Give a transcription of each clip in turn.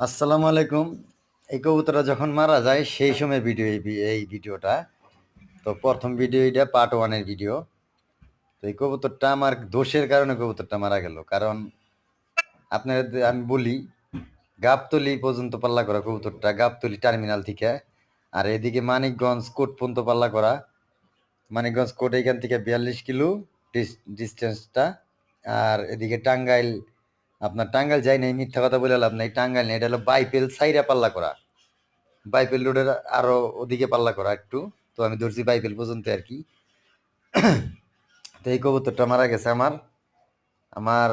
আসসালামু আলাইকুম। এই কবুতরটা যখন মারা যায় সেই সময় ভিডিও এই ভিডিওটা। তো প্রথম ভিডিও এটা পার্ট 1 এর ভিডিও। তো এই কবুতরটা আমার দোষের কারণে কবুতরটা মারা গেল। কারণ আপনাদের আমি বলি, গাবতলী পর্যন্ত পাল্লা করা কবুতরটা, গাবতলী টার্মিনাল থেকে। আর এদিকে মানিকগঞ্জ কোট পর্যন্ত পাল্লা করা। মানিকগঞ্জ কোট এইখান থেকে 42 কিলো ডিস্টেন্সটা। আর এদিকে টাঙ্গাইল, আপনার টাঙ্গাইল যাই নাই, মিথ্যা কথা বলে লাভ নাই, টাঙ্গাইল নেই, এটা হলো বাইপেল সাইরা পাল্লা করা। বাইপেল রোডের আরো ওদিকে পাল্লা করা একটু। তো আমি ধরছি বাইপেল পর্যন্ত আর কি। তো এই কবুতরটা মারা গেছে আমার আমার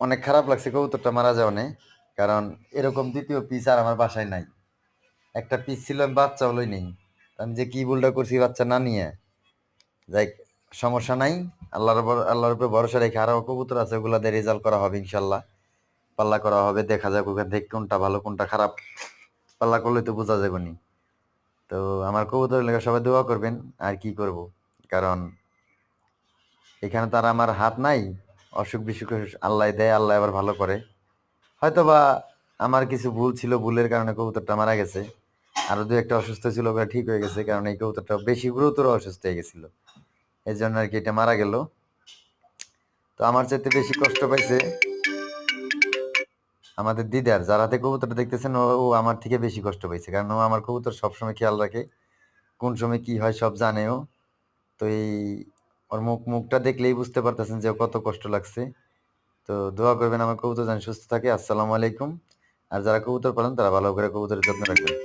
অনেক খারাপ লাগছে কবুতরটা মারা যাওয়ানে। কারণ এরকম দ্বিতীয় পিস আর আমার বাসায় নাই। একটা পিস ছিল, আমি বাচ্চা হলোই নেই। আমি যে কি ভুলটা করছি বাচ্চা না নিয়ে, যাই, সমস্যা নাই। আল্লাহর উপরে ভরসা রেখে আরো কবুতর আছে, ওগুলা দিয়ে রেজাল্ট করা হবে ইনশাল্লাহ। পাল্লা করা হবে, দেখা যাক ওখান থেকে কোনটা ভালো কোনটা খারাপ। পাল্লা করলে তো বোঝা যাবে নি। তো আমার কবুতরের লেগে সবাই দোয়া করবেন। আর কি করব, কারণ এখানে তো আর আমার হাত নাই। অসুখ বিসুখ আল্লাহ দেয়, আল্লাহ আবার ভালো করে। হয়তোবা আমার কিছু ভুল ছিল, ভুলের কারণে কবুতরটা মারা গেছে। আরো দু একটা অসুস্থ ছিল, ওগুলো ঠিক হয়ে গেছে, কারণ এই কবুতরটা বেশি গুরুতর অসুস্থ হয়ে গেছিল। এই জন্য আর কি এটা মারা গেল। তো আমার চাইতে বেশি কষ্ট পাইছে আমাদের দিদার, যার হাতে কবুতরটা দেখতেছেন, ও আমার থেকে বেশি কষ্ট পাইছে, কারণ ও আমার কবুতর সবসময় খেয়াল রাখে, কোন সময় কি হয় সব জানে ও। তো এই ওর মুখটা দেখলেই বুঝতে পারতেছেন যে ও কত কষ্ট লাগছে। তো দোয়া করবেন আমার কবুতর যেন সুস্থ থাকে। আসসালামু আলাইকুম। আর যারা কবুতর পালন তারা ভালো করে কবুতরের যত্ন রাখবেন।